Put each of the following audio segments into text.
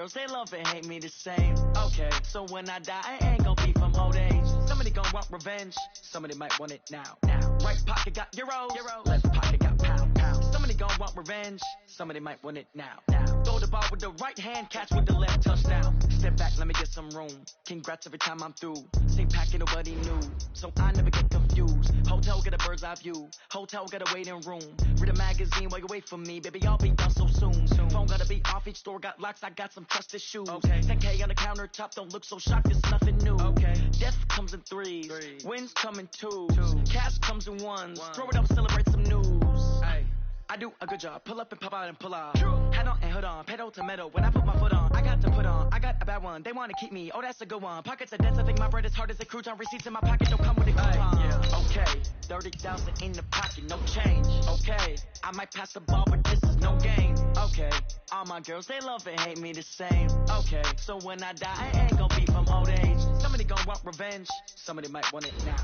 girls, they love and hate me the same. Okay, so when I die, I ain't gonna be from old age. Somebody gonna want revenge, somebody might want it now. Right pocket got euros, left pocket got pound. Somebody gonna want revenge, somebody might want it now. Throw the ball with the right hand, catch with the left, touchdown. Step back, let me get some room. Congrats every time I'm through. Same packet, nobody new, so I never get confused. Hotel get a bird's eye view, hotel get a waiting room. Read a magazine while you wait for me, baby, I'll be done so soon. Phone gotta be off, each store got locks, I got some trusted shoes. Okay. 10K on the countertop, don't look so shocked, it's nothing new. Okay. Death comes in threes, wins come in twos, cash comes in ones. Throw it up, celebrate some news. Ay. I do a good job, pull up and pop out and pull off. Hat on and hood on, pedal to metal, when I put my foot on, I got to put on, I got a bad one, they wanna keep me, oh that's a good one. Pockets are dense, I think my bread is hard as a crouton, receipts in my pocket don't come with a coupon. Okay, 30,000 in the pocket, no change. Okay, I might pass the ball, but this is no game. Okay, all my girls, they love and hate me the same. Okay, so when I die, I ain't gonna be from old age. Somebody gonna want revenge, somebody might want it now.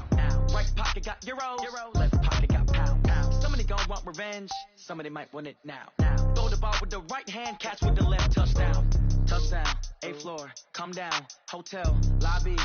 Right pocket got euros, left pocket got pound. Somebody gonna want revenge, somebody might want it now. Throw the ball with the right hand, catch with the left, touchdown. Touchdown, 8th floor, come down, hotel, lobby.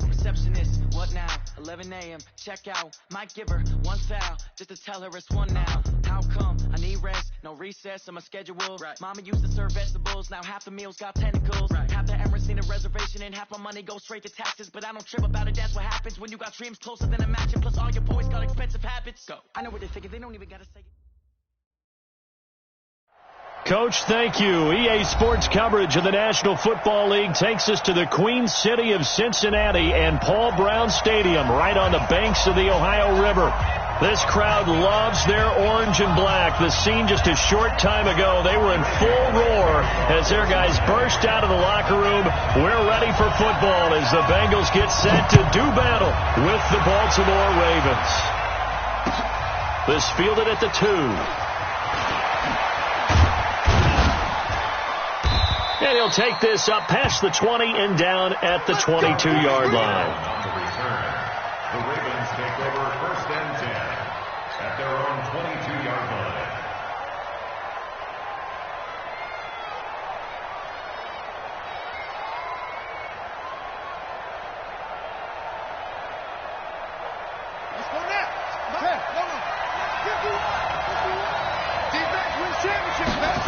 Receptionist, what now? 11 a.m., check out. Might give her one foul, just to tell her it's one now. How come? I need rest, no recess in my schedule. Right. Mama used to serve vegetables, now half the meals got tentacles. Right. Half the Emirates need a reservation and half my money goes straight to taxes. But I don't trip about it, that's what happens when you got dreams closer than a matching. Plus all your boys got expensive habits. Go. I know what they're thinking, they don't even gotta say it. Coach, thank you. EA Sports coverage of the National Football League takes us to the Queen City of Cincinnati and Paul Brown Stadium right on the banks of the Ohio River. This crowd loves their orange and black. The scene just a short time ago, they were in full roar as their guys burst out of the locker room. We're ready for football as the Bengals get set to do battle with the Baltimore Ravens. This fielded at the 2. And he'll take this up past the 20 and down at the 22-yard line. On the return, the Ravens take over 1st and 10 at their own 22-yard line. Let's go now. Okay. Defense wins championships, man.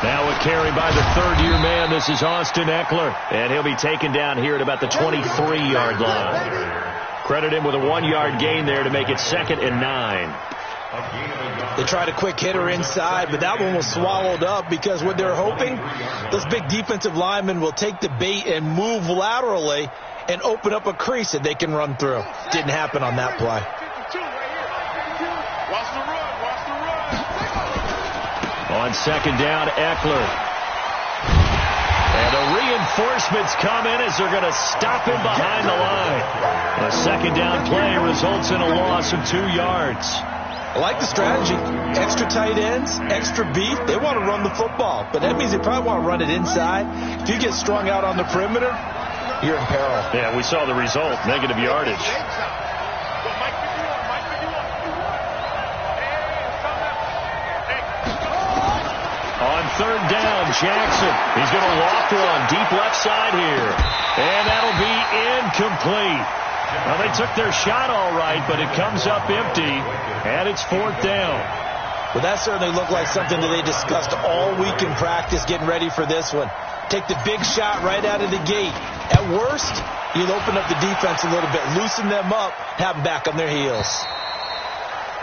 Now a carry by the third-year man. This is Austin Eckler, and he'll be taken down here at about the 23-yard line. Credit him with a 1-yard gain there to make it 2nd and 9. They tried a quick hitter inside, but that one was swallowed up because what they're hoping, those big defensive linemen will take the bait and move laterally and open up a crease that they can run through. Didn't happen on that play. Watch the run. On 2nd down, Eckler. And the reinforcements come in as they're going to stop him behind the line. A 2nd down play results in a loss of 2 yards. I like the strategy. Extra tight ends, extra beat. They want to run the football, but that means they probably want to run it inside. If you get strung out on the perimeter, you're in peril. Yeah, we saw the result, negative yardage. On 3rd down, Jackson. He's going to walk one deep left side here. And that'll be incomplete. Well, they took their shot all right, but it comes up empty, and it's 4th down. Well, that certainly looked like something that they discussed all week in practice getting ready for this one. Take the big shot right out of the gate. At worst, you'll open up the defense a little bit, loosen them up, have them back on their heels.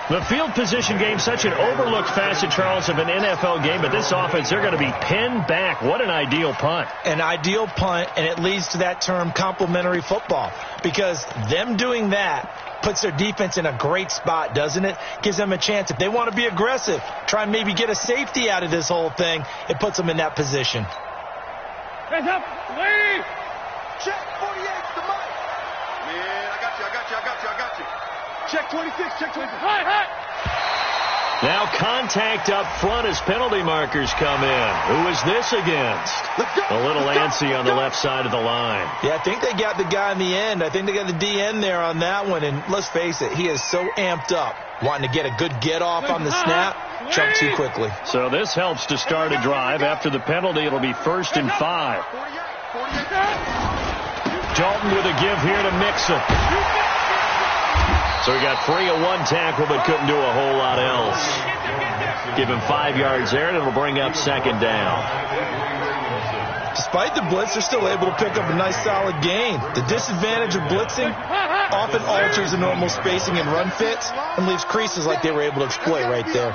The field position game, such an overlooked facet, Charles, of an NFL game, but this offense, they're going to be pinned back. What an ideal punt. An ideal punt, and it leads to that term complementary football, because them doing that puts their defense in a great spot, doesn't it? Gives them a chance. If they want to be aggressive, try and maybe get a safety out of this whole thing, it puts them in that position. Hands up, lead! Check 48, the mic. Man, I got you. Check 26, check 26. Hi. Now contact up front as penalty markers come in. Who is this against? A little antsy on the left side of the line. Yeah, I think they got the guy in the end. I think they got the DN there on that one. And let's face it, he is so amped up wanting to get a good get-off on the snap, jump too quickly. So this helps to start a drive. After the penalty, it'll be 1st and 5. Dalton with a give here to Mixon. So he got free of one tackle but couldn't do a whole lot else. Give him 5 yards there, and it'll bring up 2nd down. Despite the blitz, they're still able to pick up a nice solid gain. The disadvantage of blitzing often alters the normal spacing and run fits and leaves creases like they were able to exploit right there.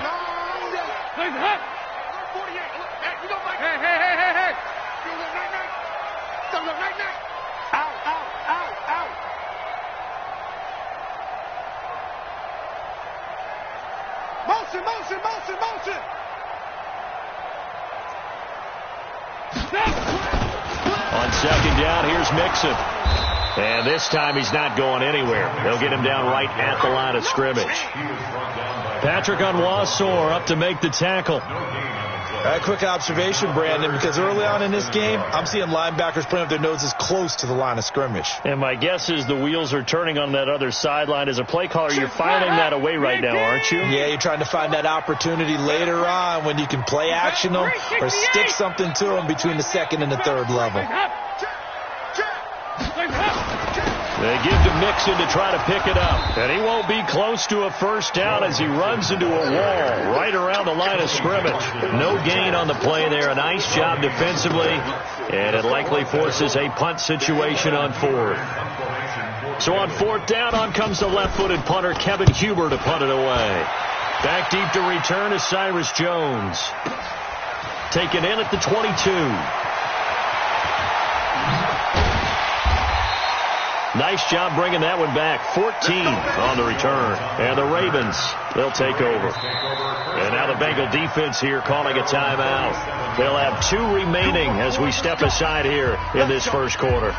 Motion! On 2nd down, here's Mixon. And this time he's not going anywhere. They'll get him down right at the line of scrimmage. Patrick Onwuasor up to make the tackle. A quick observation, Brandon, because early on in this game, I'm seeing linebackers putting up their noses close to the line of scrimmage. And my guess is the wheels are turning on that other sideline. As a play caller, you're filing that away right now, aren't you? Yeah, you're trying to find that opportunity later on when you can play action them or stick something to them between the 2nd and the 3rd level. They give to Mixon to try to pick it up. And he won't be close to a 1st down as he runs into a wall right around the line of scrimmage. No gain on the play there. A nice job defensively. And it likely forces a punt situation on 4th. So on 4th down, on comes the left-footed punter, Kevin Huber, to punt it away. Back deep to return is Cyrus Jones. Taken in at the 22. Nice job bringing that one back. 14 on the return. And the Ravens, they'll take over. And now the Bengal defense here calling a timeout. They'll have 2 remaining as we step aside here in this 1st quarter.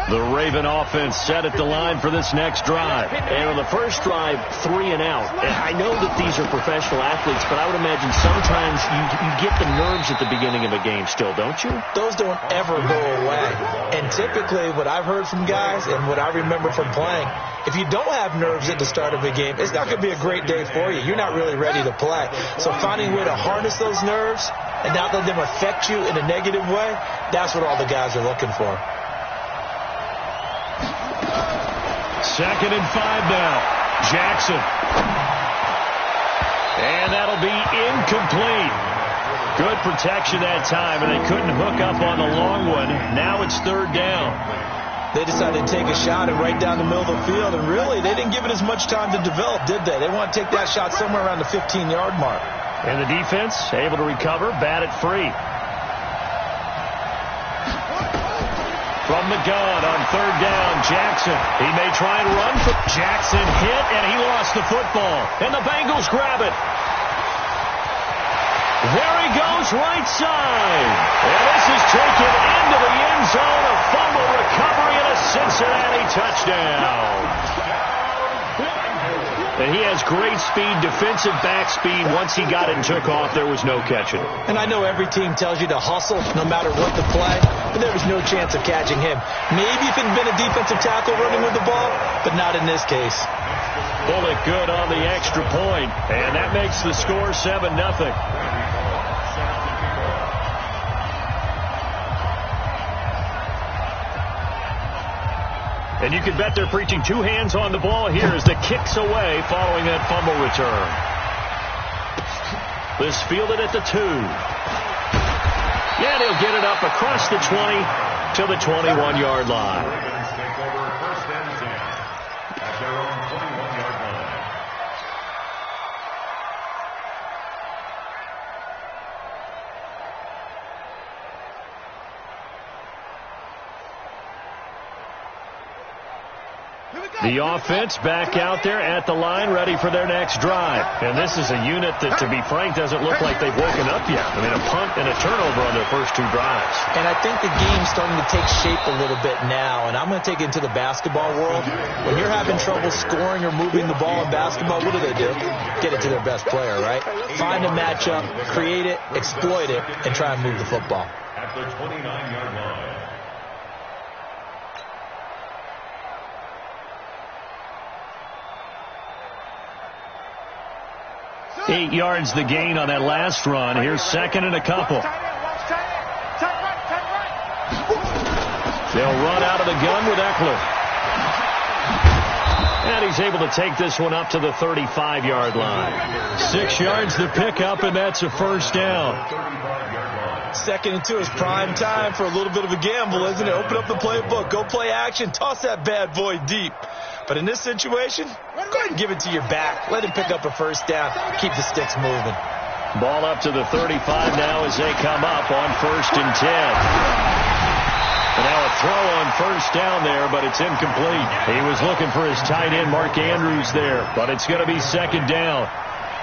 The Raven offense set at the line for this next drive. And on the first drive, 3 and out. And I know that these are professional athletes, but I would imagine sometimes you get the nerves at the beginning of a game still, don't you? Those don't ever go away. And typically what I've heard from guys and what I remember from playing, if you don't have nerves at the start of a game, it's not going to be a great day for you. You're not really ready to play. So finding a way to harness those nerves and not let them affect you in a negative way, that's what all the guys are looking for. 2nd and 5 now. Jackson. And that'll be incomplete. Good protection that time, and they couldn't hook up on the long one. Now it's 3rd down. They decided to take a shot and right down the middle of the field, and really, they didn't give it as much time to develop, did they? They want to take that shot somewhere around the 15-yard mark. And the defense able to recover, bat it free. From the gun on 3rd down, Jackson. He may try and run. Jackson hit, and he lost the football. And the Bengals grab it. There he goes, right side. And this is taken into the end zone. A fumble recovery and a Cincinnati touchdown. And he has great speed, defensive back speed. Once he got it and took off, there was no catching. And I know every team tells you to hustle no matter what the play, but there was no chance of catching him. Maybe if it had been a defensive tackle running with the ball, but not in this case. Bullet good on the extra point, and that makes the score 7-0. And you can bet they're preaching 2 hands on the ball here as the kick's away following that fumble return. This fielded at the 2. Yeah, they'll get it up across the 20 to the 21-yard line. Take over 1st and 10 at their own 21-yard line. The offense back out there at the line, ready for their next drive. And this is a unit that, to be frank, doesn't look like they've woken up yet. I mean, a punt and a turnover on their first 2 drives. And I think the game's starting to take shape a little bit now. And I'm going to take it into the basketball world. When you're having trouble scoring or moving the ball in basketball, what do? Get it to their best player, right? Find a matchup, create it, exploit it, and try and move the football. At the 29-yard line. 8 yards the gain on that last run. Here's second and a couple. They'll run out of the gun with Eckler. And he's able to take this one up to the 35-yard line. 6 yards the pickup, and that's a first down. 2nd and 2 is prime time for a little bit of a gamble, isn't it? Open up the playbook, go play action, toss that bad boy deep. But in this situation, go ahead and give it to your back. Let him pick up a first down. Keep the sticks moving. Ball up to the 35 now as they come up on 1st and 10. And now a throw on first down there, but it's incomplete. He was looking for his tight end, Mark Andrews, there, but it's going to be 2nd down.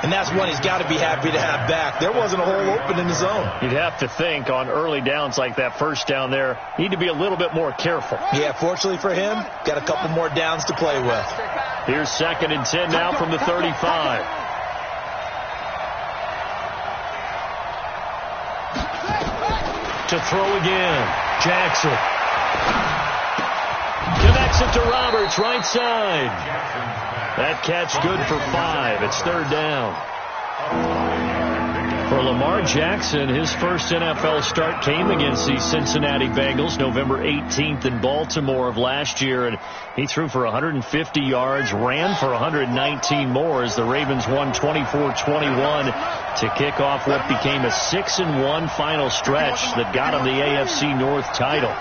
And that's one he's got to be happy to have back. There wasn't a hole open in the zone. You'd have to think on early downs like that first down there, need to be a little bit more careful. Yeah, fortunately for him, got a couple more downs to play with. Here's 2nd and 10 now from the 35. To throw again, Jackson. Connects it to Roberts, right side. That catch good for 5. It's 3rd down. For Lamar Jackson, his first NFL start came against the Cincinnati Bengals November 18th in Baltimore of last year, and he threw for 150 yards, ran for 119 more as the Ravens won 24-21 to kick off what became a 6-1 final stretch that got him the AFC North title.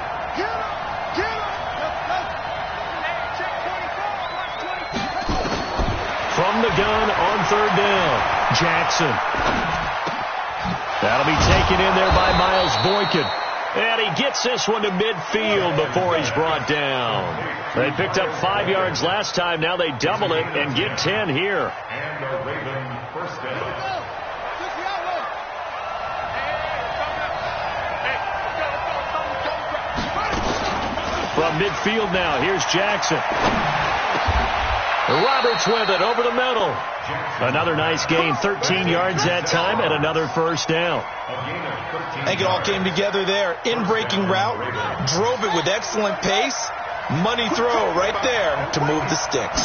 From the gun on 3rd down, Jackson. That'll be taken in there by Miles Boykin. And he gets this one to midfield before he's brought down. They picked up 5 yards last time. Now they double it and get 10 here. And a Raven first down. From midfield now, here's Jackson. Roberts with it over the middle. Another nice gain, 13 yards that time, and another first down. I think it all came together there. In-breaking route, drove it with excellent pace. Money throw right there to move the sticks.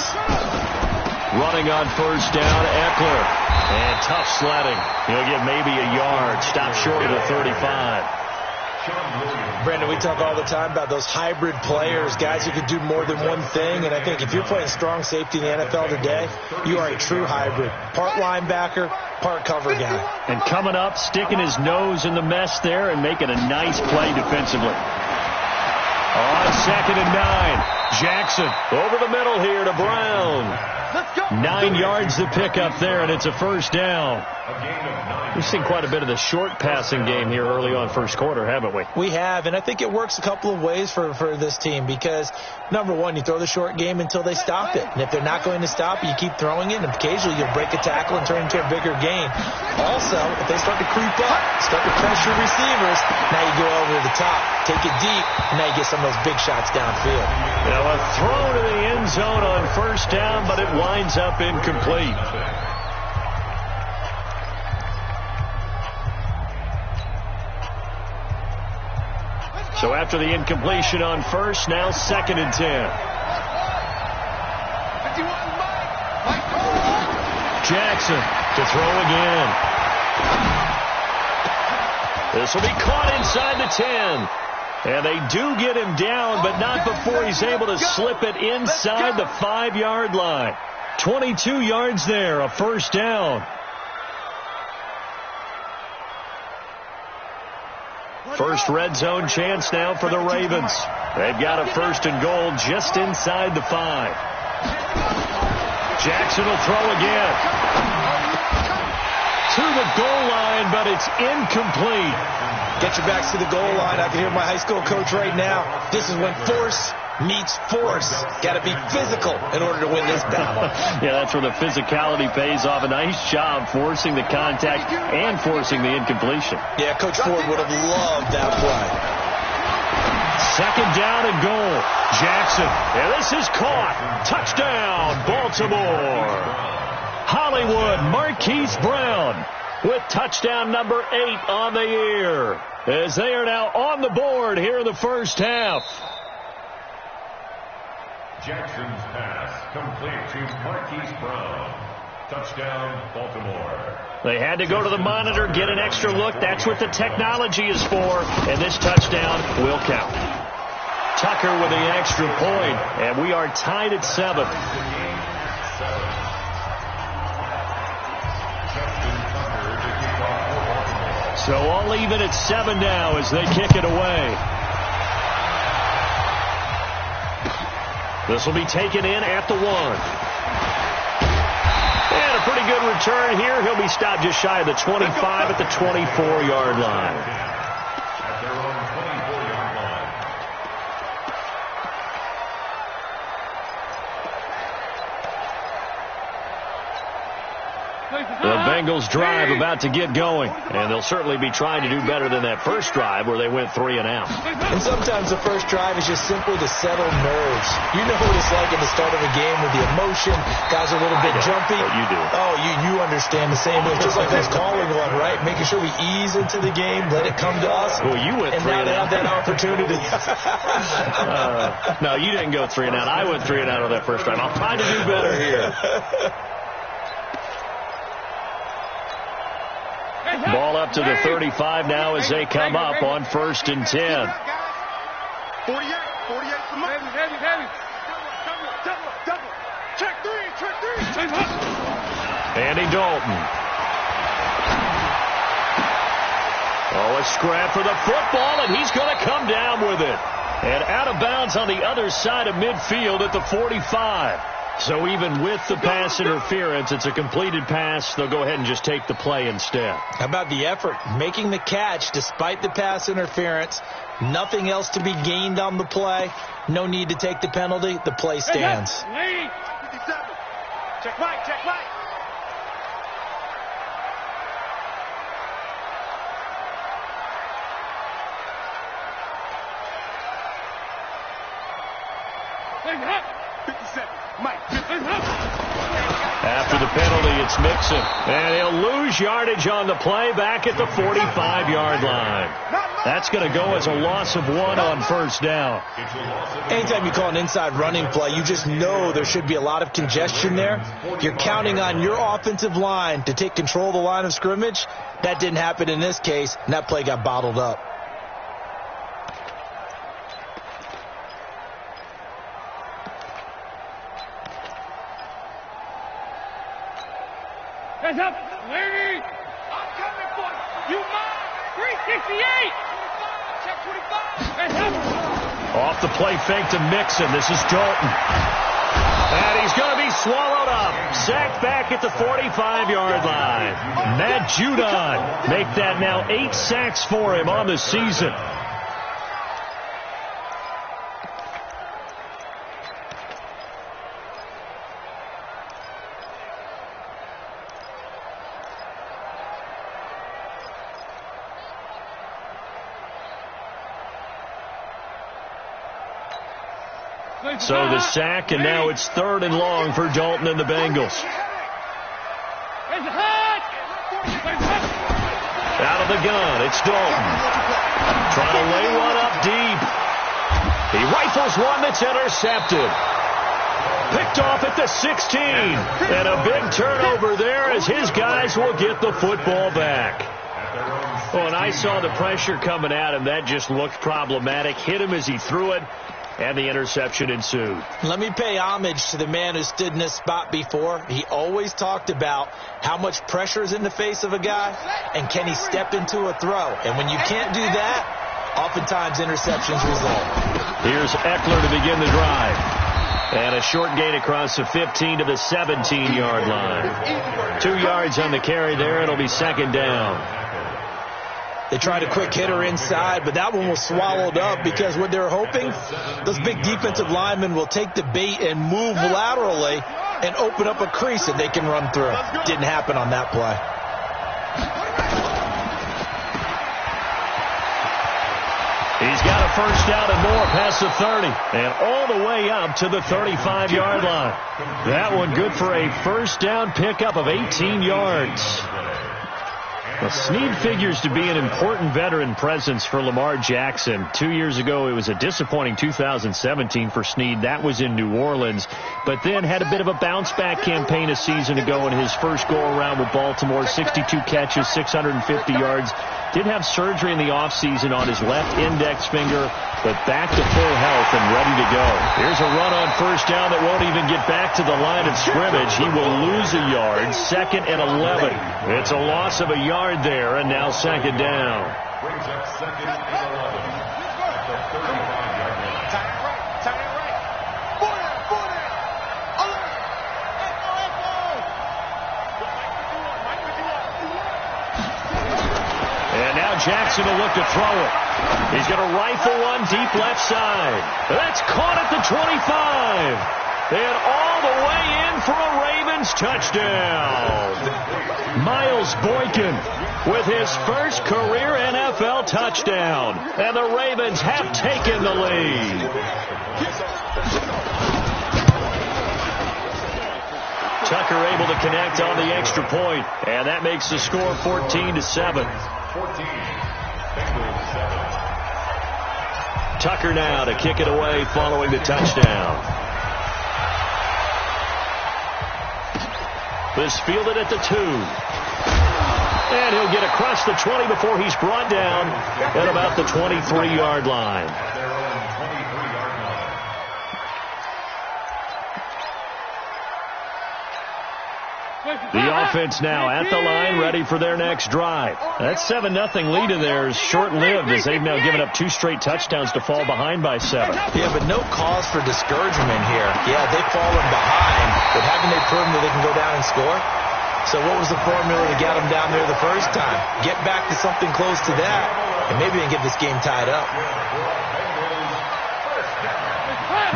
Running on first down, Eckler. And tough sledding. He'll get maybe a yard. Stop short of the 35. Brandon, we talk all the time about those hybrid players, guys who could do more than one thing, and I think if you're playing strong safety in the NFL today, you are a true hybrid. Part linebacker, part cover guy. And coming up, sticking his nose in the mess there and making a nice play defensively. On 2nd and 9, Jackson over the middle here to Brown. 9 yards to pick up there, and it's a first down. We've seen quite a bit of the short passing game here early on first quarter, haven't we? We have, and I think it works a couple of ways for this team because, number one, you throw the short game until they stop it. And if they're not going to stop it, you keep throwing it, and occasionally you'll break a tackle and turn into a bigger gain. Also, if they start to creep up, start to pressure receivers, now you go over the top, take it deep, and now you get some of those big shots downfield. Now a throw to the end zone on first down, but it winds up incomplete. So after the incompletion on first, now 2nd and 10. Jackson to throw again. This will be caught inside the 10. And they do get him down, but not before he's able to slip it inside the 5-yard line. 22 yards there, a first down. First red zone chance now for the Ravens. They've got a 1st and goal just inside the 5. Jackson will throw again. To the goal line, but it's incomplete. Get your backs to the goal line. I can hear my high school coach right now. This is when force meets force. Got to be physical in order to win this battle. Yeah, that's where the physicality pays off. A nice job forcing the contact and forcing the incompletion. Yeah, Coach Ford would have loved that play. 2nd down and goal. Jackson. And this is caught. Touchdown, Baltimore. Hollywood Marquise Brown with touchdown number 8 on the year, as they are now on the board here in the first half. Jackson's pass complete to Marquise Brown. Touchdown, Baltimore. They had to go to the monitor, get an extra look. That's what the technology is for. And this touchdown will count. Tucker with the extra point, and we are tied at 7. So all even at 7 now as they kick it away. This will be taken in at the 1. And a pretty good return here. He'll be stopped just shy of the 25 at the 24-yard line. At their own 24-yard line. The Bengals drive about to get going, and they'll certainly be trying to do better than that first drive where they went 3 and out. And sometimes the first drive is just simply to settle nerves. You know what it's like at the start of a game with the emotion. Guys are a little bit jumpy. You do. Oh, you understand the same way. Just like us calling one, right? Making sure we ease into the game, let it come to us. Well, you went 3 and now and they out. have that opportunity. No, you didn't go 3 and out. I went 3 and out on that first drive. I'll try to do better here. Ball up to the 35 now as they come up on 1st and 10. 48 for Mike. Heavy. Double. Check three. Andy Dalton. Oh, a scrap for the football, and he's going to come down with it. And out of bounds on the other side of midfield at the 45. So even with the pass interference, it's a completed pass. They'll go ahead and just take the play instead. How about the effort? Making the catch despite the pass interference. Nothing else to be gained on the play. No need to take the penalty. The play stands. 57. Check right. After the penalty, it's Mixon. And he'll lose yardage on the play back at the 45-yard line. That's going to go as a loss of 1 on 1st down. Anytime you call an inside running play, you just know there should be a lot of congestion there. You're counting on your offensive line to take control of the line of scrimmage. That didn't happen in this case, and that play got bottled up. Hands up, lady. I'm coming for you. You mine. 368. Check 25. Hands up. Off the play fake to Mixon. This is Dalton. And he's going to be swallowed up. Sacked back at the 45-yard line. Matt Judon make that now 8 sacks for him on the season. So the sack, and now it's 3rd and long for Dalton and the Bengals. Out of the gun, it's Dalton. Trying to lay one up deep. He rifles one that's intercepted. Picked off at the 16. And a big turnover there as his guys will get the football back. Well, and I saw the pressure coming at him. That just looked problematic. Hit him as he threw it. And the interception ensued. Let me pay homage to the man who stood in this spot before. He always talked about how much pressure is in the face of a guy, and can he step into a throw. And when you can't do that, oftentimes interceptions result. Here's Eckler to begin the drive. And a short gain across the 15 to the 17-yard line. 2 yards on the carry there. It'll be 2nd down. They tried a quick hitter inside, but that one was swallowed up because what they're hoping, those big defensive linemen will take the bait and move laterally and open up a crease that they can run through. Didn't happen on that play. He's got a 1st down and more past the 30 and all the way up to the 35-yard line. That one good for a 1st down pickup of 18 yards. Well, Snead figures to be an important veteran presence for Lamar Jackson. 2 years ago, it was a disappointing 2017 for Snead. That was in New Orleans, but then had a bit of a bounce-back campaign a season ago in his first go-around with Baltimore. 62 catches, 650 yards. Did have surgery in the offseason on his left index finger, but back to full health and ready to go. Here's a run on first down that won't even get back to the line of scrimmage. He will lose a yard, 2nd and 11. It's a loss of a yard there, and now 2nd down. Brings up 2nd and 11 at the 35-yard line. Tight end right. 40. And now Jackson will look to throw it. He's going to rifle one deep left side. That's caught at the 25. And all the way in for a Ravens touchdown. Miles Boykin with his first career NFL touchdown. And the Ravens have taken the lead. Tucker able to connect on the extra point, and that makes the score 14-7. 14. Bengals 7. Tucker now to kick it away following the touchdown. This fielded at the 2. And he'll get across the 20 before he's brought down at about the 23-yard line. At their own 23-yard line. The offense now at the line, ready for their next drive. That 7-0 lead of theirs short-lived as they've now given up 2 straight touchdowns to fall behind by 7. Yeah, but no cause for discouragement here. Yeah, they've fallen behind, but haven't they proven that they can go down and score? So what was the formula to get them down there the first time? Get back to something close to that, and maybe they can get this game tied up.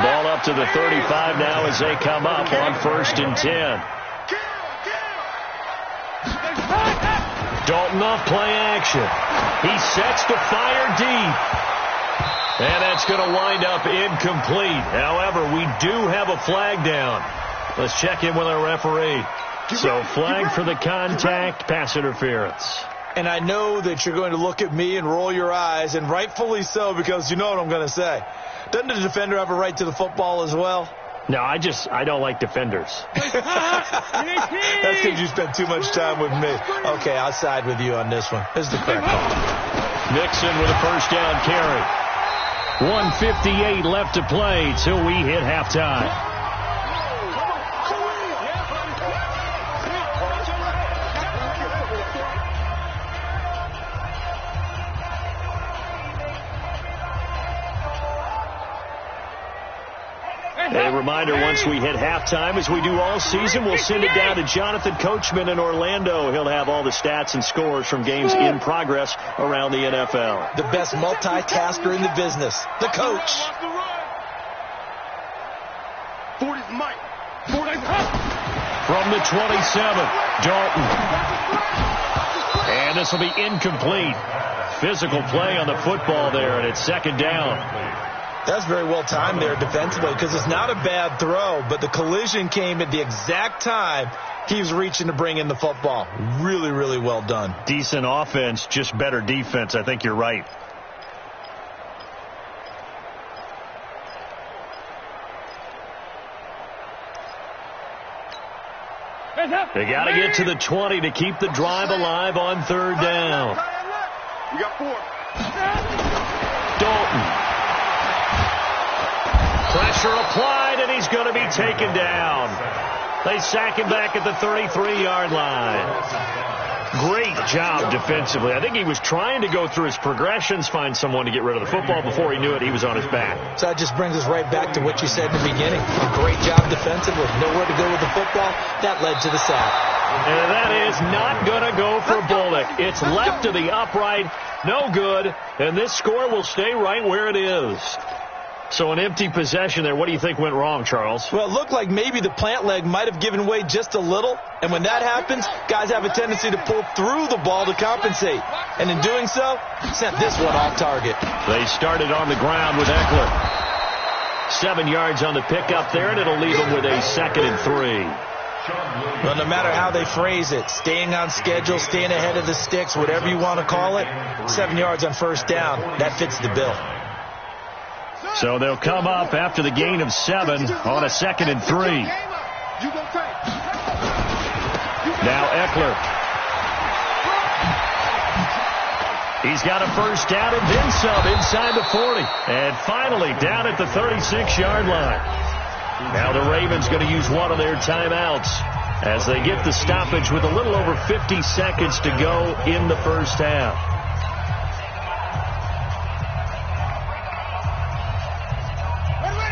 Ball up to the 35 now as they come up on 1st and 10. Dalton off play action. He sets to fire deep. And that's going to wind up incomplete. However, we do have a flag down. Let's check in with our referee. So flag for the contact, pass interference. And I know that you're going to look at me and roll your eyes, and rightfully so, because you know what I'm going to say. Doesn't the defender have a right to the football as well? No, I don't like defenders. That's because you spent too much time with me. Okay, I'll side with you on this one. This is the correct call. Nixon with a first down carry. 1:58 left to play till we hit halftime. A reminder, once we hit halftime, as we do all season, we'll send it down to Jonathan Coachman in Orlando. He'll have all the stats and scores from games in progress around the NFL. The best multitasker in the business, the coach. 40's Mike. From the 27, Dalton. And this will be incomplete. Physical play on the football there, and it's 2nd down. That's very well timed there defensively, because it's not a bad throw, but the collision came at the exact time he was reaching to bring in the football. Really, really well done. Decent offense, just better defense. I think you're right. They got to get to the 20 to keep the drive alive on 3rd down. We got 4. Dalton. Pressure applied, and he's going to be taken down. They sack him back at the 33-yard line. Great job defensively. I think he was trying to go through his progressions, find someone to get rid of the football. Before he knew it, he was on his back. So that just brings us right back to what you said in the beginning. A great job defensively. Nowhere to go with the football. That led to the sack. And that is not going to go for Bullock. It's left to the upright. No good. And this score will stay right where it is. So an empty possession there. What do you think went wrong, Charles? Well, it looked like maybe the plant leg might have given way just a little. And when that happens, guys have a tendency to pull through the ball to compensate. And in doing so, sent this one off target. They started on the ground with Eckler. 7 yards on the pickup there, and it'll leave them with a 2nd and 3. Well, no matter how they phrase it, staying on schedule, staying ahead of the sticks, whatever you want to call it, 7 yards on first down, that fits the bill. So they'll come up after the gain of 7 on a 2nd and 3. Now Eckler. He's got a first down and then some inside the 40. And finally down at the 36-yard line. Now the Ravens going to use one of their timeouts as they get the stoppage with a little over 50 seconds to go in the first half.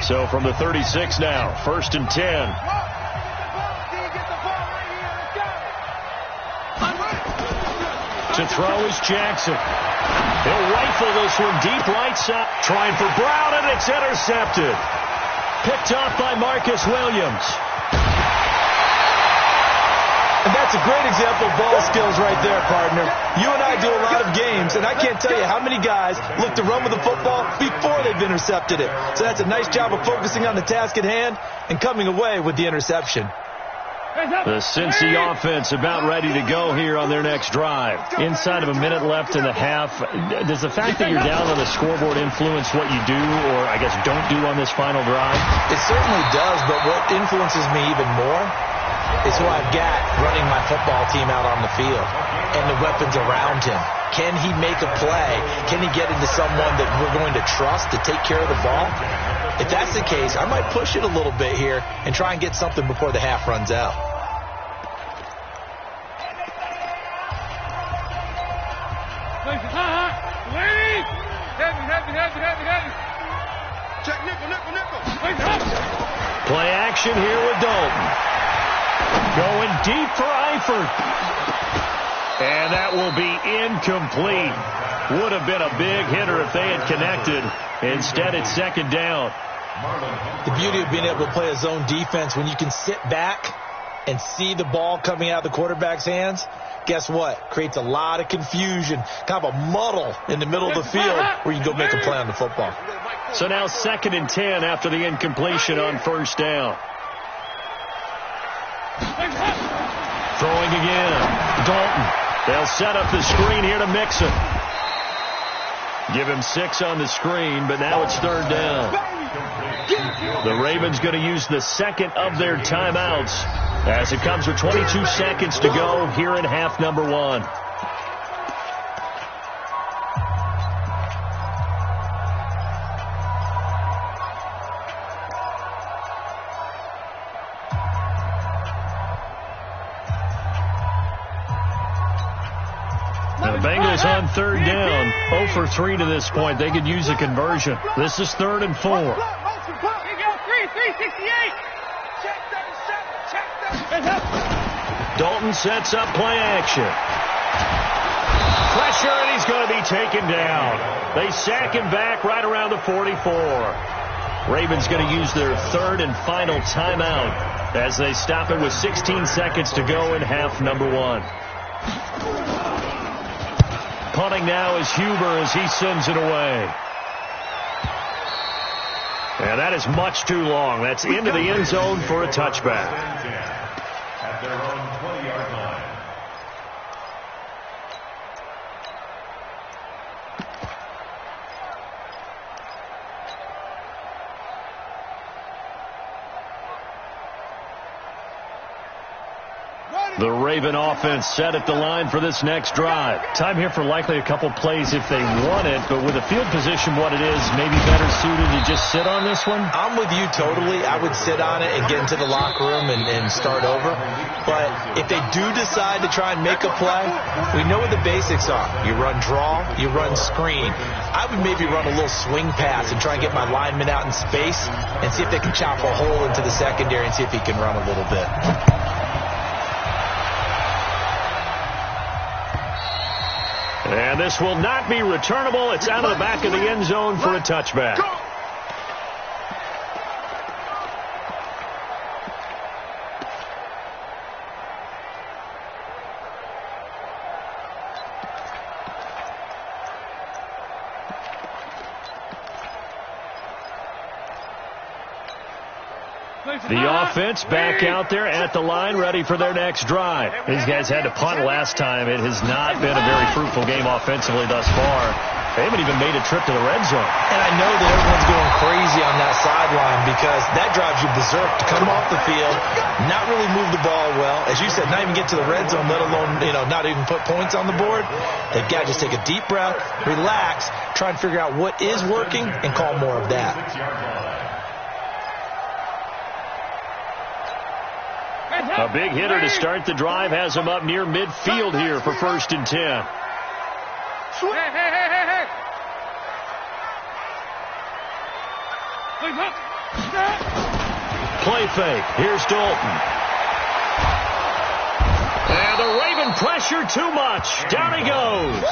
So from the 36 now, 1st and 10. To throw is Jackson. He'll rifle this one deep right side. Trying for Brown, and it's intercepted. Picked off by Marcus Williams. And that's a great example of ball skills right there, partner. You and I do a lot of games, and I can't tell you how many guys look to run with the football before they've intercepted it. So that's a nice job of focusing on the task at hand and coming away with the interception. The Cincy offense about ready to go here on their next drive. Inside of a minute left in the half. Does the fact that you're down on the scoreboard influence what you do, or I guess don't do on this final drive? It certainly does, but what influences me even more is who I've got running my football team out on the field and the weapons around him. Can he make a play? Can he get into someone that we're going to trust to take care of the ball? If that's the case, I might push it a little bit here and try and get something before the half runs out. Play action here with Dalton. Going deep for Eifert. And that will be incomplete. Would have been a big hitter if they had connected. Instead, it's 2nd down. The beauty of being able to play a zone defense when you can sit back and see the ball coming out of the quarterback's hands, guess what? Creates a lot of confusion, kind of a muddle in the middle of the field where you can go make a play on the football. So now 2nd and 10 after the incompletion on first down. Throwing again. Dalton. They'll set up the screen here to Mixon. Give him 6 on the screen, but now it's 3rd down. The Ravens going to use the 2nd of their timeouts as it comes with 22 seconds to go here in half number 1. The Bengals on 3rd down, 0 for 3 to this point. They could use a conversion. This is 3rd and 4. Dalton sets up play action. Pressure, and he's going to be taken down. They sack him back right around the 44. Ravens going to use their 3rd and final timeout as they stop it with 16 seconds to go in half number 1. Punting now is Huber as he sends it away. And that is much too long. That's into the end zone for a touchback. At their own 20-yard line. The Raven offense set at the line for this next drive. Time here for likely a couple plays if they want it, but with the field position what it is, maybe better suited to just sit on this one? I'm with you totally. I would sit on it and get into the locker room and start over. But if they do decide to try and make a play, we know what the basics are. You run draw, you run screen. I would maybe run a little swing pass and try and get my lineman out in space and see if they can chop a hole into the secondary and see if he can run a little bit. And this will not be returnable. It's out of the back of the end zone for a touchback. The offense back out there at the line, ready for their next drive. These guys had to punt last time. It has not been a very fruitful game offensively thus far. They haven't even made a trip to the red zone. And I know that everyone's going crazy on that sideline because that drives you berserk to come off the field, not really move the ball well. As you said, not even get to the red zone, let alone, not even put points on the board. They've got to just take a deep breath, relax, try and figure out what is working and call more of that. A big hitter to start the drive has him up near midfield here for 1st and 10. Hey. Play fake. Here's Dalton. And the Raven pressure too much. Down he goes.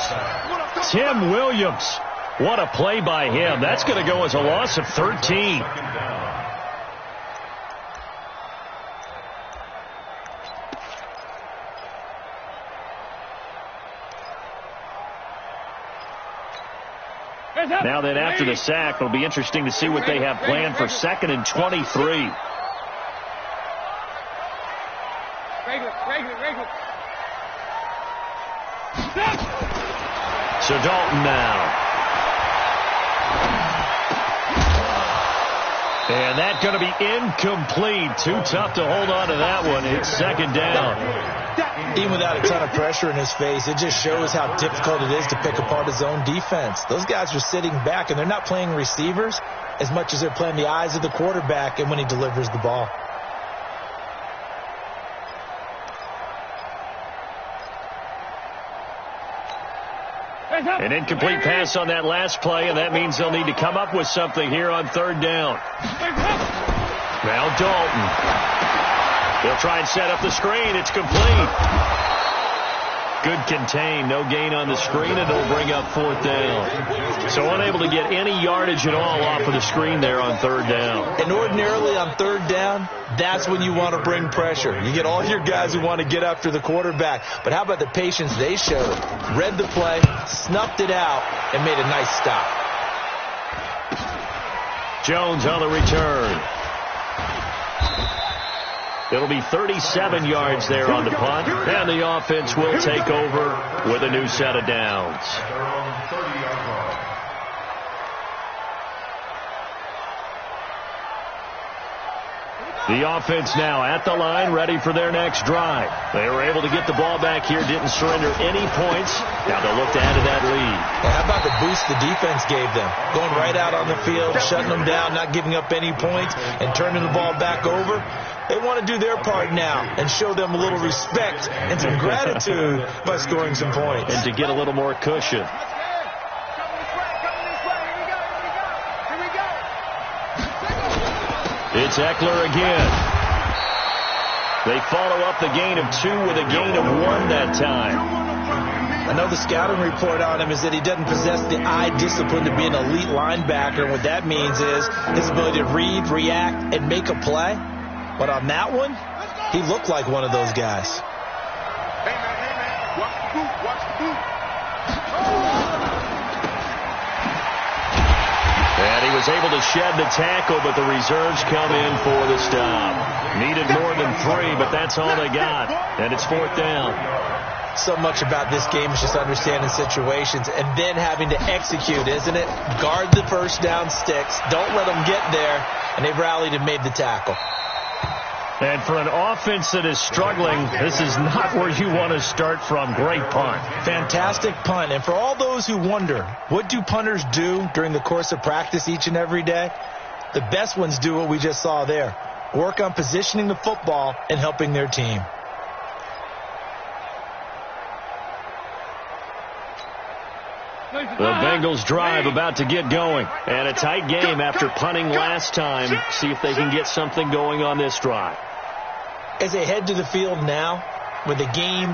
Tim Williams. What a play by him. That's going to go as a loss of 13. Now then, after the sack, it'll be interesting to see what they have planned for 2nd and 23. So Dalton now. And that's going to be incomplete. Too tough to hold on to that one. It's 2nd down. Even without a ton of pressure in his face, it just shows how difficult it is to pick apart his own defense. Those guys are sitting back, and they're not playing receivers as much as they're playing the eyes of the quarterback and when he delivers the ball. An incomplete pass on that last play, and that means they'll need to come up with something here on 3rd down. Now Dalton. They'll try and set up the screen. It's complete. Good contain. No gain on the screen, and it'll bring up 4th down. So unable to get any yardage at all off of the screen there on 3rd down. And ordinarily on 3rd down, that's when you want to bring pressure. You get all your guys who want to get after the quarterback. But how about the patience they showed? Read the play, snuffed it out, and made a nice stop. Jones on the return. It'll be 37 yards there on the punt, and the offense will take over with a new set of downs. The offense now at the line, ready for their next drive. They were able to get the ball back here, didn't surrender any points. Now they'll look to add to that lead. And how about the boost the defense gave them? Going right out on the field, shutting them down, not giving up any points, and turning the ball back over. They want to do their part now and show them a little respect and some gratitude by scoring some points. And to get a little more cushion. It's Eckler again. They follow up the gain of 2 with a gain of 1 that time. I know the scouting report on him is that he doesn't possess the eye discipline to be an elite linebacker. And what that means is his ability to read, react, and make a play. But on that one, he looked like one of those guys. Hey, man, watch the boot, watch the boot. And he was able to shed the tackle, but the reserves come in for the stop. Needed more than 3, but that's all they got. And it's 4th down. So much about this game is just understanding situations and then having to execute, isn't it? Guard the first down sticks. Don't let them get there. And they've rallied and made the tackle. And for an offense that is struggling, this is not where you want to start from. Great punt. Fantastic punt. And for all those who wonder, what do punters do during the course of practice each and every day? The best ones do what we just saw there. Work on positioning the football and helping their team. The Bengals drive about to get going. And a tight game after punting last time. See if they can get something going on this drive. As they head to the field now, with the game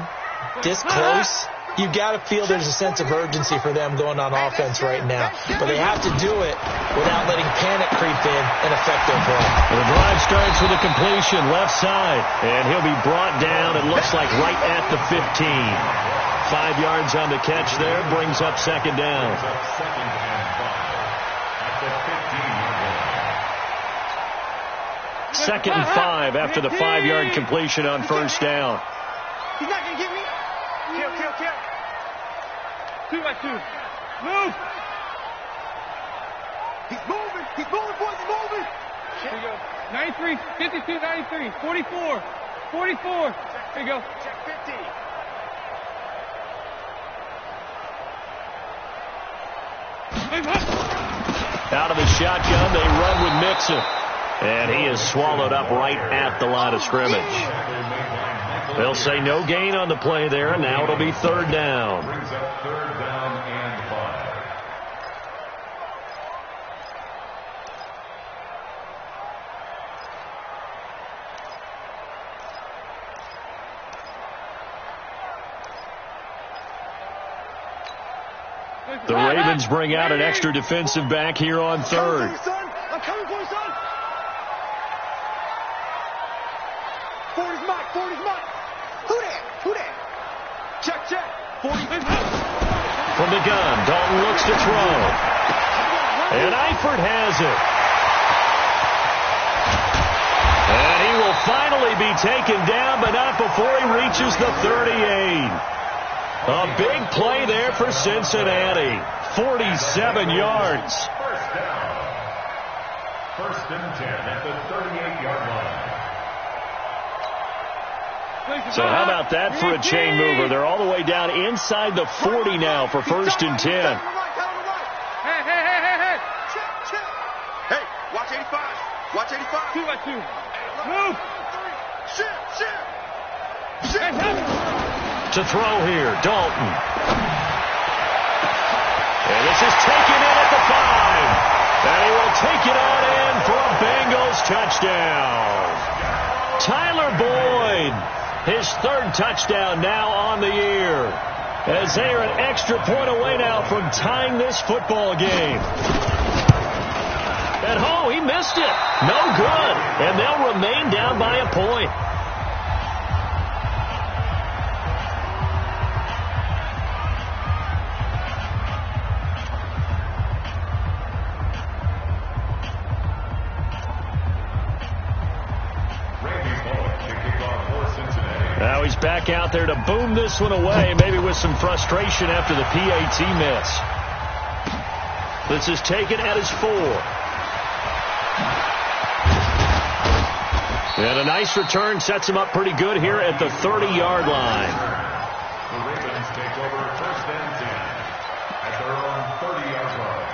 this close, you've got to feel there's a sense of urgency for them going on offense right now. But they have to do it without letting panic creep in and affect their play. The drive starts with a completion left side. And he'll be brought down, it looks like, right at the 15. 5 yards on the catch there, brings up 2nd down. 2nd and 5 after the 5-yard completion on first down. He's not going to get me. Kill. 2-by-2. Move. He's moving, boys, he's moving. Here you go. 93, 52, 93, 44. Here you go. Check 50. Out of the shotgun, they run with Mixon. And he is swallowed up right at the line of scrimmage. They'll say no gain on the play there, and now it'll be 3rd down. Brings up 3rd down and 5. The Ravens bring out an extra defensive back here on 3rd. I'm coming for you, son. 40's Mike. Who that? Check. 40. From the gun, Dalton looks to throw. And Haywyre has it. And he will finally be taken down, but not before he reaches the 38. A big play there for Cincinnati. 47 yards. First down. 1st and 10 at the 38-yard line. So how about that for a chain mover? They're all the way down inside the 40 now for 1st and 10. Hey. Hey, watch 85. 2-by-2. Move. Shit. To throw here, Dalton. And this is taken in at the 5. And he will take it on in for a Bengals touchdown. Tyler Boyd, his 3rd touchdown now on the year. As they are an extra point away now from tying this football game. And he missed it. No good. And they'll remain down by a point. Now he's back out there to boom this one away, maybe with some frustration after the PAT miss. This is taken at his 4. And a nice return sets him up pretty good here at the 30-yard line. The Ravens take over 1st and 10 at their own 30-yard line.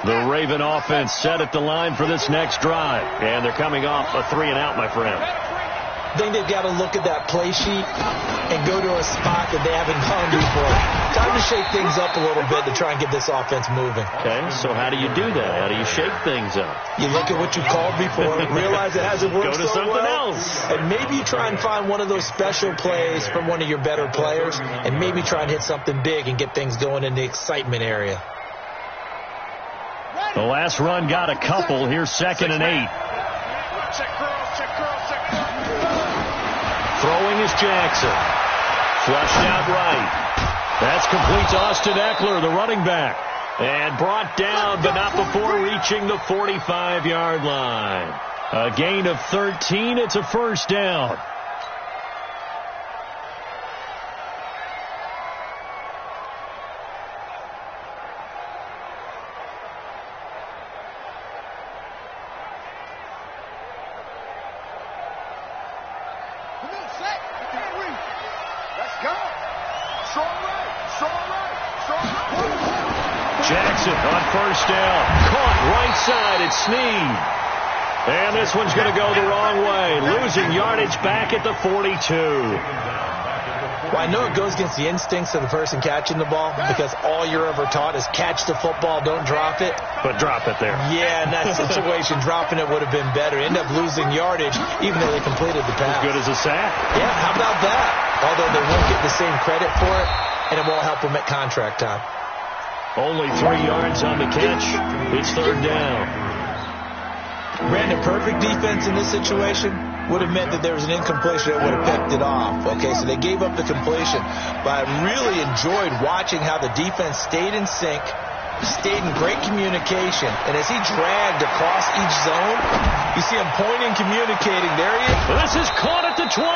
The Raven offense set at the line for this next drive. And they're coming off a 3-and-out, my friend. I think they've got to look at that play sheet and go to a spot that they haven't gone before. Time to shake things up a little bit to try and get this offense moving. Okay, so how do you do that? How do you shake things up? You look at what you called before, realize it hasn't worked Go to so something well, else. and maybe you try and find one of those special plays from one of your better players, and maybe try and hit something big and get things going in the excitement area. The last run got a couple. Here's 2nd and 8. Check girls. Throwing is Jackson. Flushed out right. That's complete to Austin Eckler, the running back. And brought down, but not before reaching the 45-yard line. A gain of 13. It's a 1st down. Jackson on 1st down. Caught right side at Snead. And this one's going to go the wrong way. Losing yardage back at the 42. Well, I know it goes against the instincts of the person catching the ball because all you're ever taught is catch the football, don't drop it. But drop it there. Yeah, in that situation, dropping it would have been better. End up losing yardage even though they completed the pass. As good as a sack. Yeah, how about that? Although they won't get the same credit for it, and it won't help them at contract time. Only 3 yards on the catch. It's 3rd down. Brandon, perfect defense in this situation would have meant that there was an incompletion that would have picked it off. Okay, so they gave up the completion. But I really enjoyed watching how the defense stayed in sync, stayed in great communication. And as he dragged across each zone, you see him pointing, communicating. There he is. This is caught at the 20.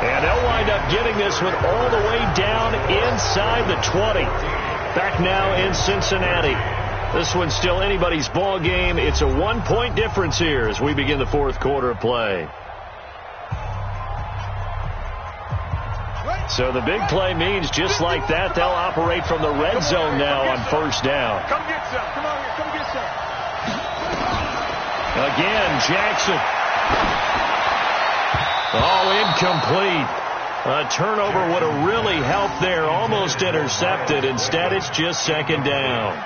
And they'll wind up getting this one all the way down inside the 20. Back now in Cincinnati. This one's still anybody's ball game. It's a 1-point difference here as we begin the fourth quarter of play. So the big play means just like that, they'll operate from the red zone now on first down. Come get some. Come on here. Come get some. Again, Jackson. All incomplete. A turnover would have really helped there. Almost intercepted. Instead, it's just second down.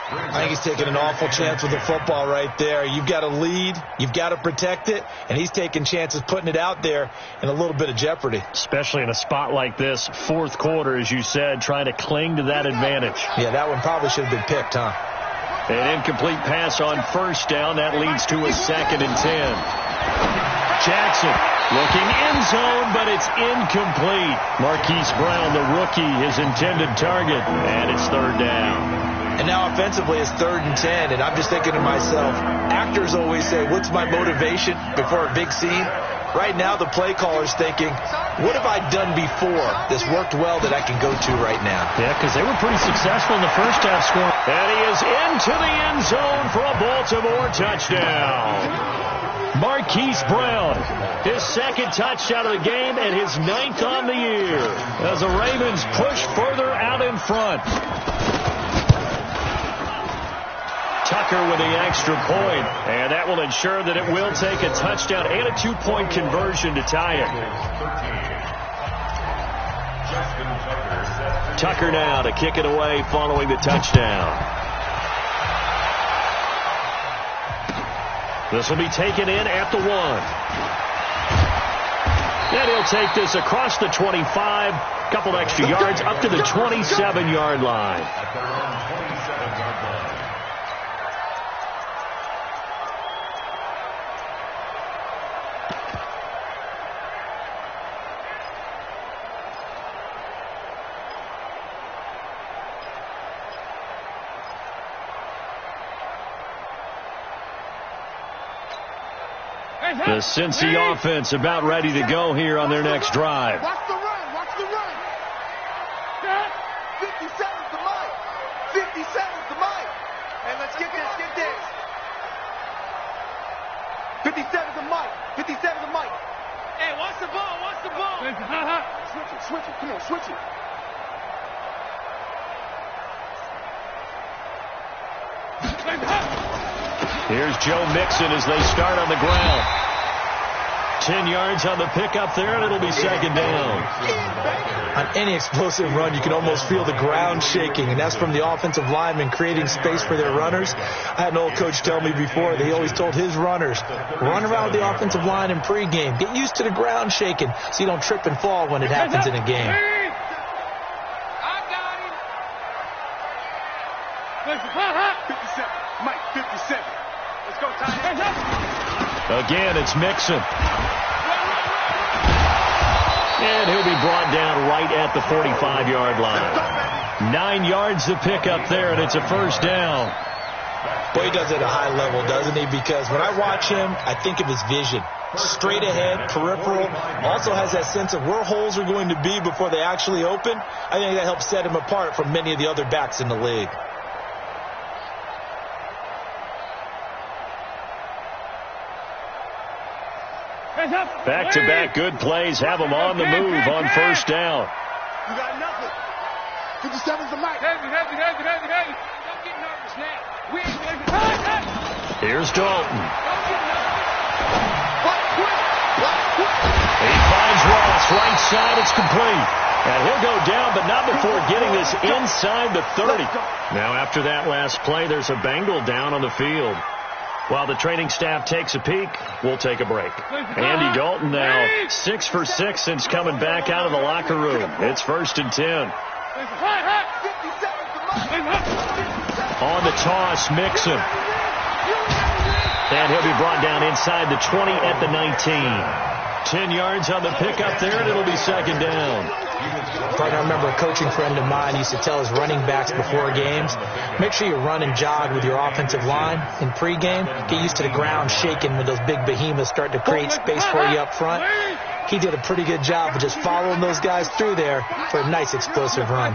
I think he's taking an awful chance with the football right there. You've got a lead. You've got to protect it. And he's taking chances putting it out there in a little bit of jeopardy. Especially in a spot like this, fourth quarter, as you said, trying to cling to that advantage. Yeah, that one probably should have been picked, huh? An incomplete pass on first down. That leads to a 2nd and 10. Jackson looking end zone, but it's incomplete. Marquise Brown, the rookie, his intended target, and it's third down. And now offensively it's 3rd and 10, and I'm just thinking to myself, actors always say, what's my motivation before a big scene? Right now the play caller's thinking, what have I done before that's worked well that I can go to right now? Yeah, because they were pretty successful in the first half score. And he is into the end zone for a Baltimore touchdown. Marquise Brown, his 2nd touchdown of the game and his 9th on the year as the Ravens push further out in front. Tucker with the extra point, and that will ensure that it will take a touchdown and a 2-point conversion to tie it. Tucker now to kick it away following the touchdown. This will be taken in at the 1. And he'll take this across the 25, couple extra yards up to the 27-yard line. The Cincy offense about ready to go here on their next drive. Watch the run. Watch the run. 57's the mic. 57's the mic. Hey, let's get this. Get this. 57's the mic. 57's the mic. Hey, watch the ball. Watch the ball. Switch it. Switch it. Come on, switch it. Here's Joe Mixon as they start on the ground. 10 yards on the pickup there, and it'll be second down. On any explosive run, you can almost feel the ground shaking, and that's from the offensive linemen creating space for their runners. I had an old coach tell me before that he always told his runners, run around with the offensive line in pregame. Get used to the ground shaking so you don't trip and fall when it happens in a game. I got him. 57. Mike, 57. Let's go, Ty. Again, it's Mixon. And he'll be brought down right at the 45-yard line. 9 yards to pick up there, and it's a first down. Boy, he does it at a high level, doesn't he? Because when I watch him, I think of his vision. Straight ahead, peripheral, also has that sense of where holes are going to be before they actually open. I think that helps set him apart from many of the other backs in the league. Back-to-back good plays have them on the move on first down. You got nothing. 57's the mic. Heavy. Don't get nervous now. Here's Dalton. He finds Ross right side. It's complete. And he'll go down, but not before getting this inside the 30. Now after that last play, there's a Bengal down on the field. While the training staff takes a peek, we'll take a break. Andy Dalton now 6 for 6 since coming back out of the locker room. It's 1st and 10. On the toss, Mixon. And he'll be brought down inside the 20 at the 19. 10 yards on the pickup there, and it'll be second down. I remember a coaching friend of mine used to tell his running backs before games, make sure you run and jog with your offensive line in pregame. Get used to the ground shaking when those big behemoths start to create space for you up front. He did a pretty good job of just following those guys through there for a nice explosive run.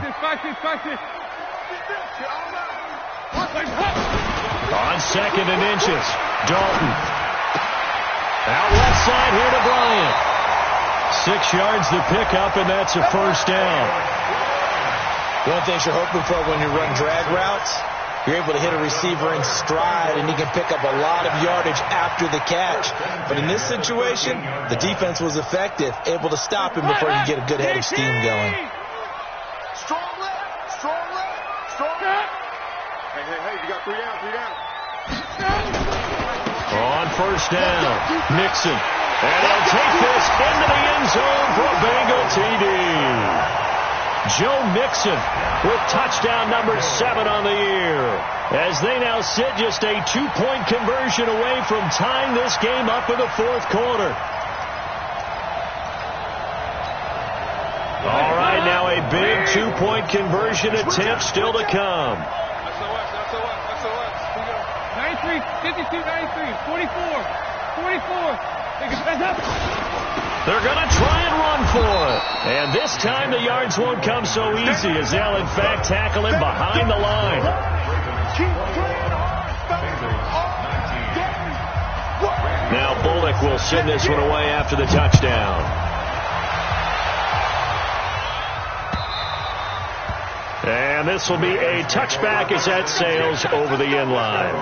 On second and inches, Dalton. Out left side here to Bryant. 6 yards the pickup, and that's a first down. One of the things you're hoping for when you run drag routes, you're able to hit a receiver in stride, and he can pick up a lot of yardage after the catch. But in this situation, the defense was effective, able to stop him before you get a good head of steam going. Strong left, strong left, strong left. Hey, you got 3 down, 3 down. On first down, Mixon. And he'll take this into the end zone for a Bengal TD. Joe Mixon with touchdown number 7 on the year, as they now sit just a 2-point conversion away from tying this game up in the fourth quarter. All right, now a big 2-point conversion attempt still to come. 93, 52, 93, 44, 44. They're going to try and run for it. And this time the yards won't come so easy, as they'll in fact tackle him behind the line. Now Bullock will send this one away after the touchdown. And this will be a touchback as that sails over the end line.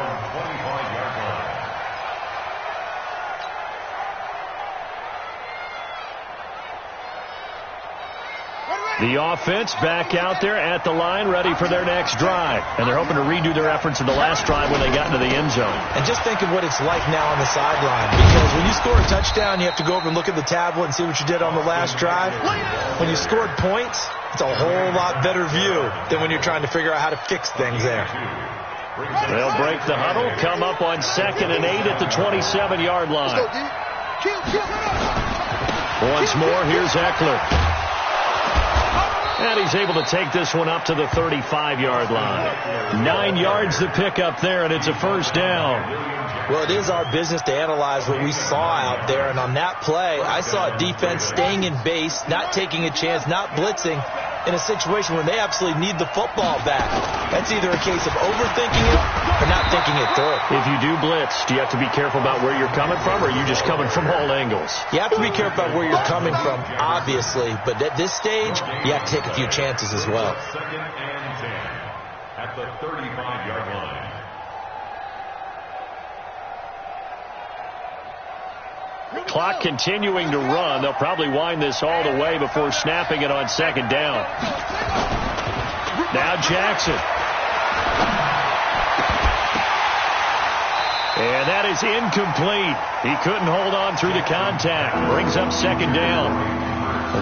The offense back out there at the line, ready for their next drive. And they're hoping to redo their efforts in the last drive when they got into the end zone. And just think of what it's like now on the sideline. Because when you score a touchdown, you have to go over and look at the tablet and see what you did on the last drive. When you scored points, it's a whole lot better view than when you're trying to figure out how to fix things there. They'll break the huddle, come up on 2nd and 8 at the 27-yard line. Once more, here's Eckler. And he's able to take this one up to the 35-yard line. 9 yards the pickup there, and it's a first down. Well, it is our business to analyze what we saw out there. And on that play, I saw a defense staying in base, not taking a chance, not blitzing in a situation when they absolutely need the football back. That's either a case of overthinking it or not thinking it through. If you do blitz, do you have to be careful about where you're coming from, or are you just coming from all angles? You have to be careful about where you're coming from, obviously. But at this stage, you have to take a few chances as well. 2nd and 10 at the 35-yard line. Clock continuing to run. They'll probably wind this all the way before snapping it on 2nd down. Now Jackson. And that is incomplete. He couldn't hold on through the contact. Brings up 2nd down.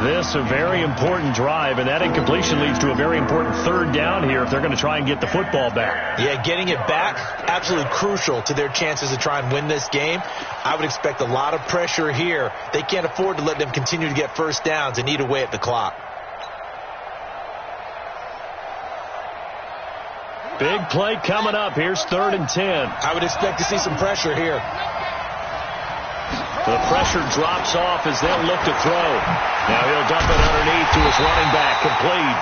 This a very important drive, and that incompletion leads to a very important 3rd down here if they're going to try and get the football back. Yeah, getting it back, absolutely crucial to their chances to try and win this game. I would expect a lot of pressure here. They can't afford to let them continue to get first downs and eat away at the clock. Big play coming up. Here's 3rd and 10. I would expect to see some pressure here. The pressure drops off as they'll look to throw. Now he'll dump it underneath to his running back, complete.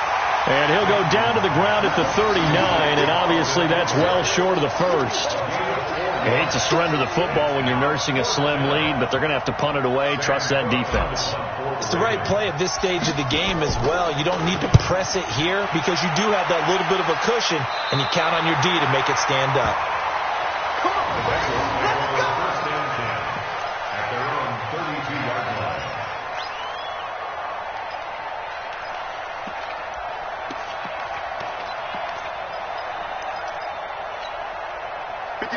And he'll go down to the ground at the 39, and obviously that's well short of the first. You hate to surrender the football when you're nursing a slim lead, but they're going to have to punt it away. Trust that defense. It's the right play at this stage of the game as well. You don't need to press it here because you do have that little bit of a cushion, and you count on your D to make it stand up. Come on, let's go. At their own 32-yard line.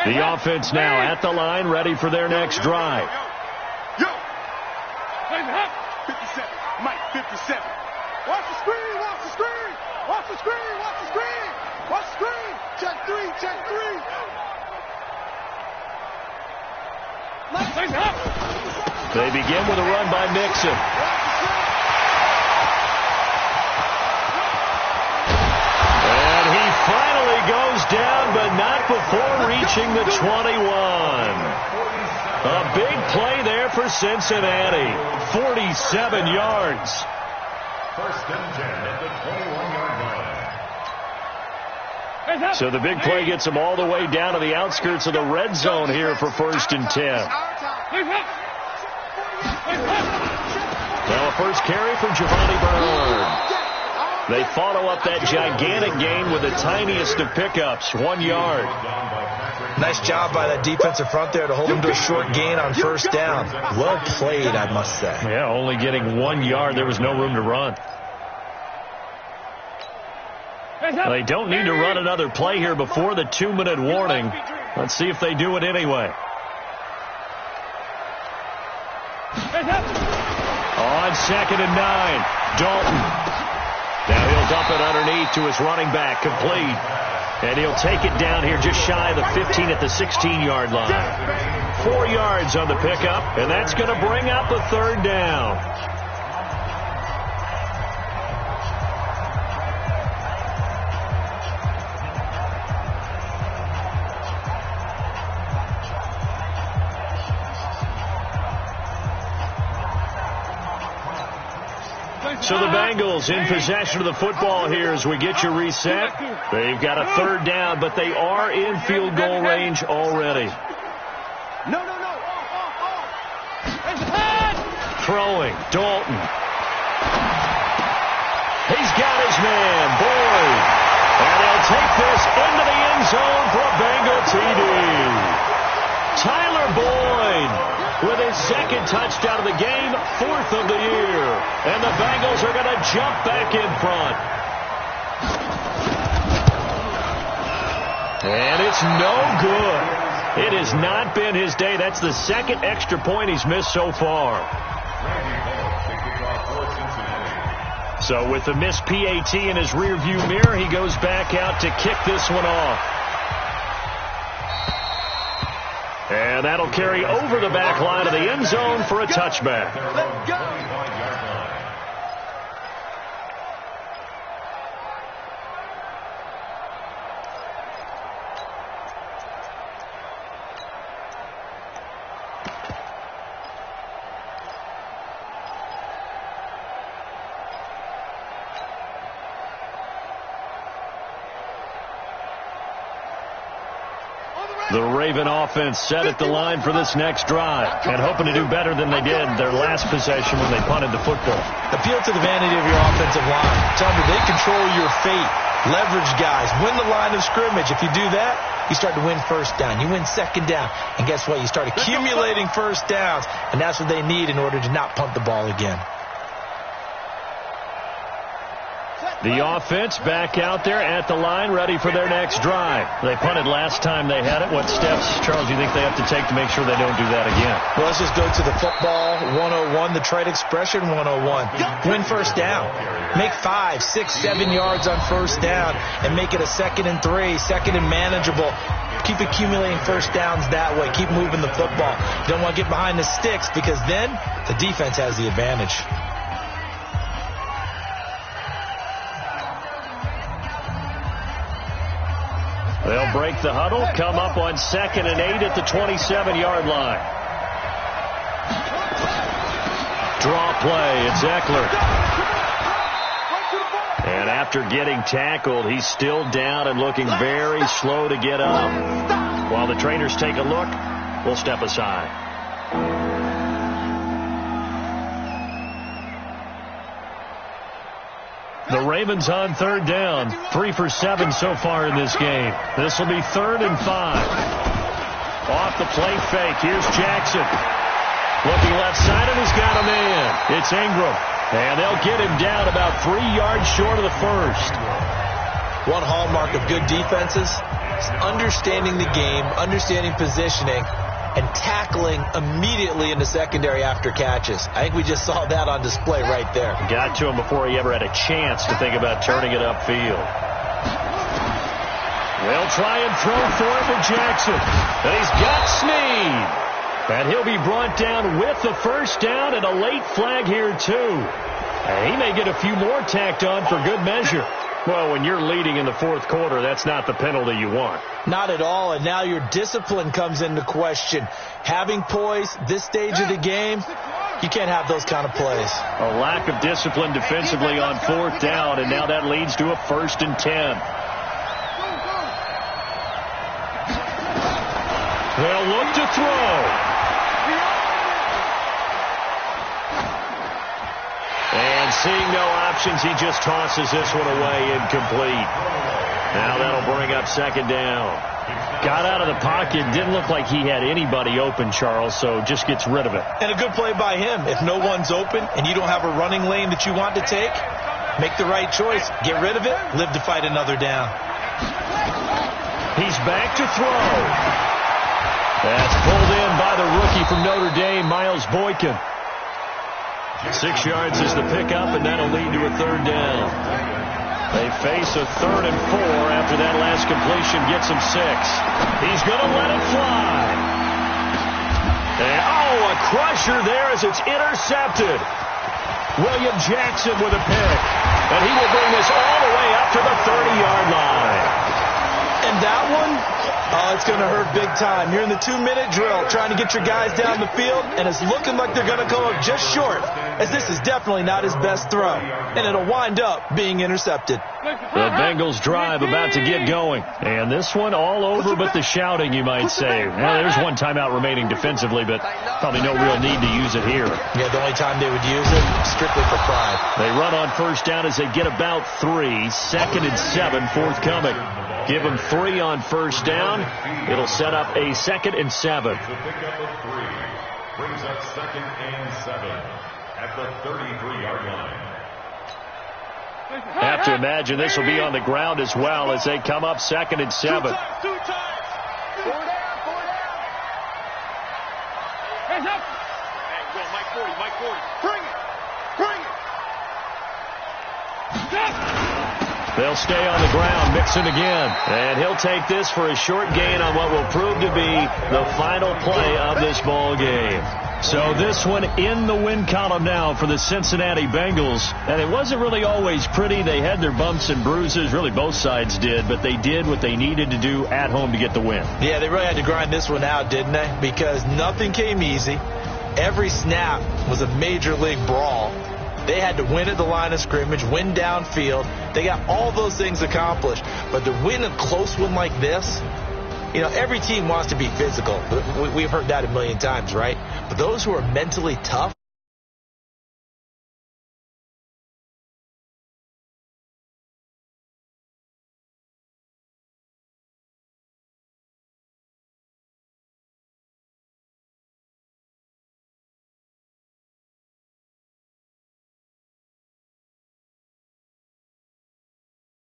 The offense now at the line, ready for their next drive. Yo! 57. Mike, 57. Watch the screen, watch the screen! Watch the screen, watch the screen! Watch the screen! Check 3, check 3! They begin with a run by Mixon. And he finally goes down, but not before reaching the 21. A big play there for Cincinnati. 47 yards. First and 10 at the 21-yard line. So the big play gets them all the way down to the outskirts of the red zone here for first and 10. Well, a first carry for Giovanni Bernard. They follow up that gigantic gain with the tiniest of pickups, 1 yard. Nice job by that defensive front there to hold him to a short gain on first down. Well played, I must say. Yeah, only getting 1 yard. There was no room to run. They don't need to run another play here before the 2-minute warning. Let's see if they do it anyway. On 2nd and 9, Dalton. Now he'll dump it underneath to his running back, complete. And he'll take it down here just shy of the 15 at the 16-yard line. 4 yards on the pickup, and that's going to bring up a third down. So the Bengals in possession of the football here as we get you reset. They've got a third down, but they are in field goal range already. No. Throwing, Dalton. He's got his man, Boyd. And they'll take this into the end zone for a Bengal TD. Tyler Boyd with his second touchdown of the game, 4th of the year. And the Bengals are going to jump back in front. And it's no good. It has not been his day. That's the second extra point he's missed so far. So with the missed PAT in his rearview mirror, he goes back out to kick this one off. And that'll carry over the back line of the end zone for a touchback. Let's go. The Raven offense set at the line for this next drive and hoping to do better than they did their last possession when they punted the football. Appeal to the vanity of your offensive line. Tell them they control your fate. Leverage guys. Win the line of scrimmage. If you do that, you start to win first down. You win second down. And guess what? You start accumulating first downs. And that's what they need in order to not punt the ball again. The offense back out there at the line, ready for their next drive. They punted last time they had it. What steps, Charles, do you think they have to take to make sure they don't do that again? Well, let's just go to the football 101, the trade expression 101. Win first down. Make 5, 6, 7 yards on first down and make it a 2nd and 3, 2nd and manageable. Keep accumulating first downs that way. Keep moving the football. You don't want to get behind the sticks because then the defense has the advantage. They'll break the huddle, come up on 2nd and 8 at the 27-yard line. Draw play, it's Eckler. And after getting tackled, he's still down and looking very slow to get up. While the trainers take a look, we'll step aside. The Ravens on third down, 3 for 7 so far in this game. This will be 3rd and 5. Off the play fake, here's Jackson. Looking left side, and he's got a man. It's Ingram. And they'll get him down about 3 yards short of the first. One hallmark of good defenses is understanding the game, understanding positioning, and tackling immediately in the secondary after catches. I think we just saw that on display right there. Got to him before he ever had a chance to think about turning it upfield. They'll try and throw for it for Jackson. And he's got Snead. And he'll be brought down with the first down and a late flag here, too. And he may get a few more tacked on for good measure. Well, when you're leading in the fourth quarter, that's not the penalty you want. Not at all, and now your discipline comes into question. Having poise this stage of the game, you can't have those kind of plays. A lack of discipline defensively on fourth down, and now that leads to a 1st and 10. They'll look to throw. And seeing no options, he just tosses this one away, incomplete. Now that'll bring up 2nd down. Got out of the pocket, didn't look like he had anybody open, Charles, so just gets rid of it. And a good play by him. If no one's open and you don't have a running lane that you want to take, make the right choice. Get rid of it, live to fight another down. He's back to throw. That's pulled in by the rookie from Notre Dame, Miles Boykin. 6 yards is the pickup, and that'll lead to a 3rd down. They face a 3rd and 4 after that last completion gets him 6. He's going to let it fly. And, a crusher there as it's intercepted. William Jackson with a pick. And he will bring this all the way up to the 30-yard line. And that one, it's going to hurt big time. You're in the 2-minute drill trying to get your guys down the field, and it's looking like they're going to come up just short, as this is definitely not his best throw, and it'll wind up being intercepted. The Bengals drive about to get going, and this one all over but the shouting, you might say. Well, there's one timeout remaining defensively, but probably no real need to use it here. Yeah, the only time they would use it, strictly for pride. They run on 1st down as they get about 3. 2nd and 7 forthcoming. Give them 3 on 1st down. It'll set up a 2nd and 7. The pickup of 3 brings up 2nd and 7 at the 33-yard line. Have to imagine this will be on the ground as well as they come up 2nd and 7. 2 times. 4 down. Hands up. Hey, go, Mike 40, Mike 40. Bring it. They'll stay on the ground, Mixon again. And he'll take this for a short gain on what will prove to be the final play of this ball game. So this one in the win column now for the Cincinnati Bengals. And it wasn't really always pretty. They had their bumps and bruises. Really, both sides did. But they did what they needed to do at home to get the win. Yeah, they really had to grind this one out, didn't they? Because nothing came easy. Every snap was a major league brawl. They had to win at the line of scrimmage, win downfield. They got all those things accomplished. But to win a close one like this, you know, every team wants to be physical. We've heard that a million times, right? But those who are mentally tough,